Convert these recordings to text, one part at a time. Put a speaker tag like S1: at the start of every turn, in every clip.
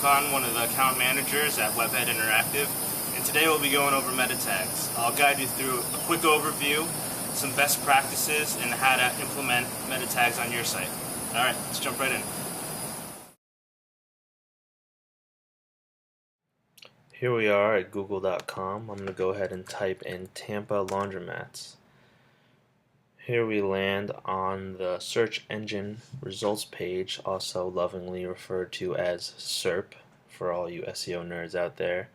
S1: Azarcon, one of the account managers at Webhead Interactive, and today we'll be going over meta tags. I'll guide you through a quick overview, some best practices, and how to implement meta tags on your site. Alright, let's jump right in.
S2: Here we are at google.com. I'm going to go ahead and type in Tampa laundromats. Here we land on the search engine results page, also lovingly referred to as SERP for all you SEO nerds out there.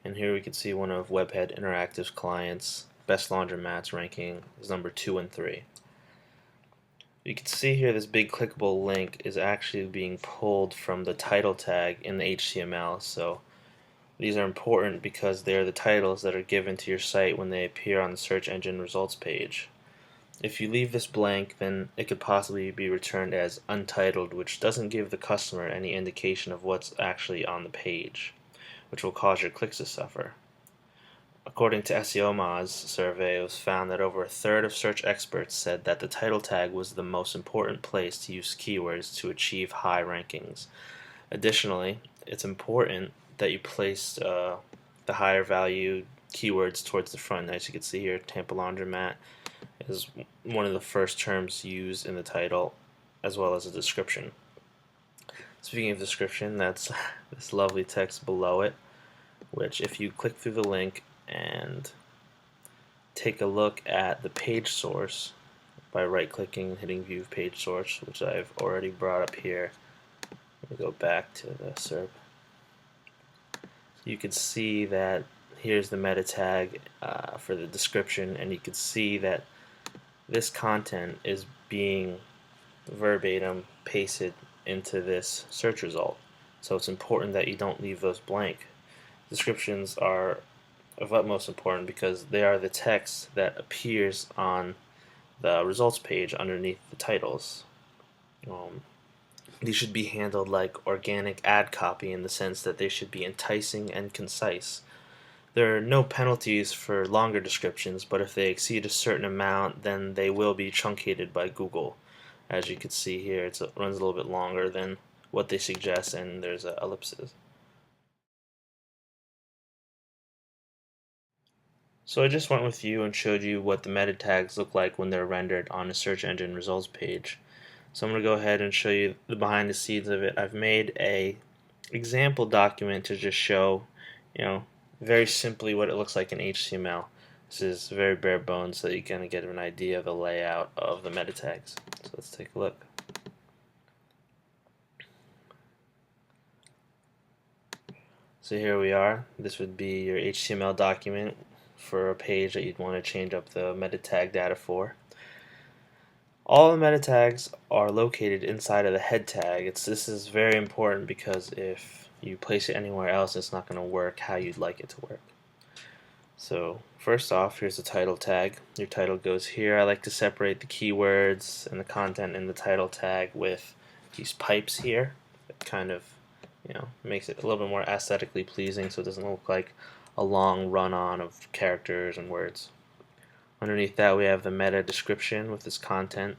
S2: And here we can see one of Webhead Interactive's clients, best laundromats, ranking is number 2 and 3. You can see here this big clickable link is actually being pulled from the title tag in the HTML. So these are important because they are the titles that are given to your site when they appear on the search engine results page. If you leave this blank, then it could possibly be returned as untitled, which doesn't give the customer any indication of what's actually on the page, which will cause your clicks to suffer. According to SEOMA's survey, it was found that over a third of search experts said that the title tag was the most important place to use keywords to achieve high rankings. Additionally, it's important that you place the higher value keywords towards the front. As you can see here, Tampa laundromat is one of the first terms used in the title, as well as a description. Speaking of description, that's this lovely text below it, which if you click through the link and take a look at the page source by right-clicking and hitting view page source, which I've already brought up here. Let me go back to the SERP. You can see that here's the meta tag for the description, and you can see that this content is being verbatim pasted into this search result. So it's important that you don't leave those blank. Descriptions are of utmost importance because they are the text that appears on the results page underneath the titles. These should be handled like organic ad copy in the sense that they should be enticing and concise. There are no penalties for longer descriptions, but if they exceed a certain amount, then they will be truncated by Google. As you can see here, it runs a little bit longer than what they suggest, and there's ellipses. So I just went with you and showed you what the meta tags look like when they're rendered on a search engine results page. So I'm going to go ahead and show you the behind the scenes of it. I've made a example document to just show, very simply what it looks like in HTML. This is very bare bones so that you kind of get an idea of the layout of the meta tags. So let's take a look. So here we are. This would be your HTML document for a page that you'd want to change up the meta tag data for. All the meta tags are located inside of the head tag. This is very important because if you place it anywhere else, it's not going to work how you'd like it to work. So first off, here's the title tag. Your title goes here. I like to separate the keywords and the content in the title tag with these pipes here. It kind of makes it a little bit more aesthetically pleasing so it doesn't look like a long run-on of characters and words. Underneath that we have the meta description with its content.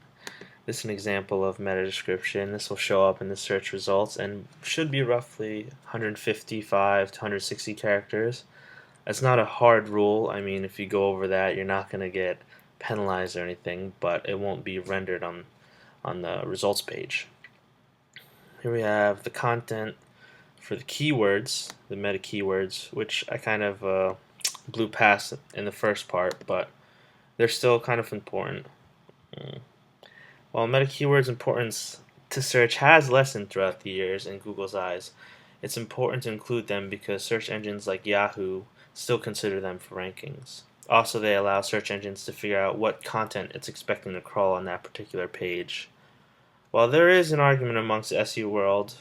S2: This is an example of meta description. This will show up in the search results and should be roughly 155 to 160 characters. That's not a hard rule. I mean, if you go over that, you're not going to get penalized or anything, but it won't be rendered on the results page. Here we have the content for the keywords, the meta keywords, which I kind of blew past in the first part, but they're still kind of important. While meta keywords' importance to search has lessened throughout the years in Google's eyes, it's important to include them because search engines like Yahoo still consider them for rankings. Also, they allow search engines to figure out what content it's expecting to crawl on that particular page. While there is an argument amongst the SEO world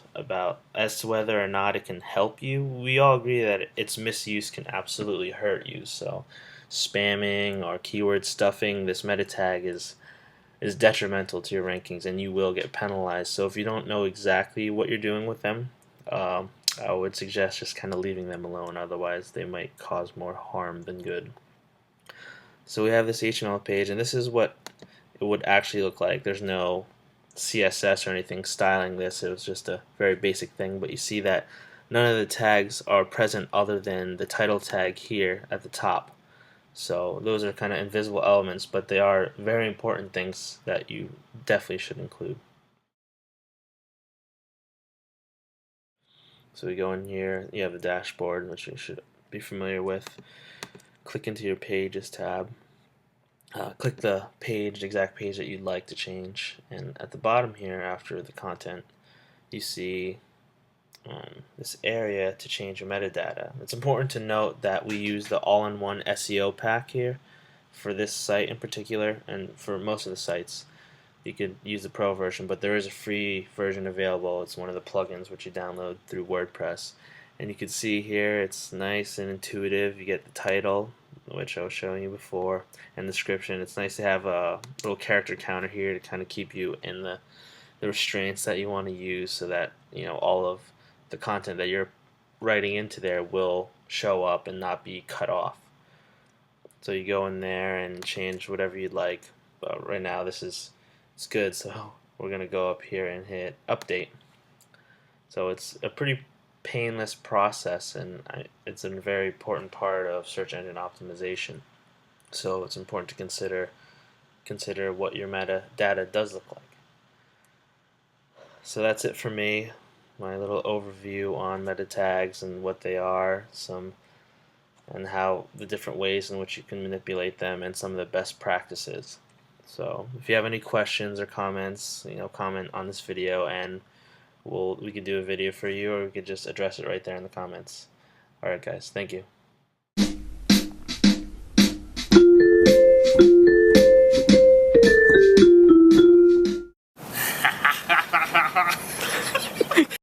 S2: as to whether or not it can help you, we all agree that its misuse can absolutely hurt you. So spamming or keyword stuffing this meta tag is detrimental to your rankings and you will get penalized. So if you don't know exactly what you're doing with them, I would suggest just kind of leaving them alone, otherwise they might cause more harm than good. So we have this HTML page, and this is what it would actually look like. There's no CSS or anything styling this. It was just a very basic thing, but you see that none of the tags are present other than the title tag here at the top. So those are kind of invisible elements, but they are very important things that you definitely should include. So we go in here, you have the dashboard, which you should be familiar with. Click into your Pages tab. Click the exact page that you'd like to change, and at the bottom here, after the content, you see this area to change your metadata. It's important to note that we use the all-in-one SEO pack here for this site in particular, and for most of the sites. You could use the pro version, but there is a free version available. It's one of the plugins which you download through WordPress. And you can see here it's nice and intuitive. You get the title, which I was showing you before, and the description. It's nice to have a little character counter here to kind of keep you in the restraints that you want to use, so that all of the content that you're writing into there will show up and not be cut off. So you go in there and change whatever you'd like. But right now it's good, so we're gonna go up here and hit update. So it's a pretty painless process, and it's a very important part of search engine optimization. So it's important to consider what your metadata does look like. So that's it for me, my little overview on meta tags and what they are, and how the different ways in which you can manipulate them, and some of the best practices. So if you have any questions or comments, comment on this video, and we could do a video for you, or we could just address it right there in the comments. Alright guys, thank you.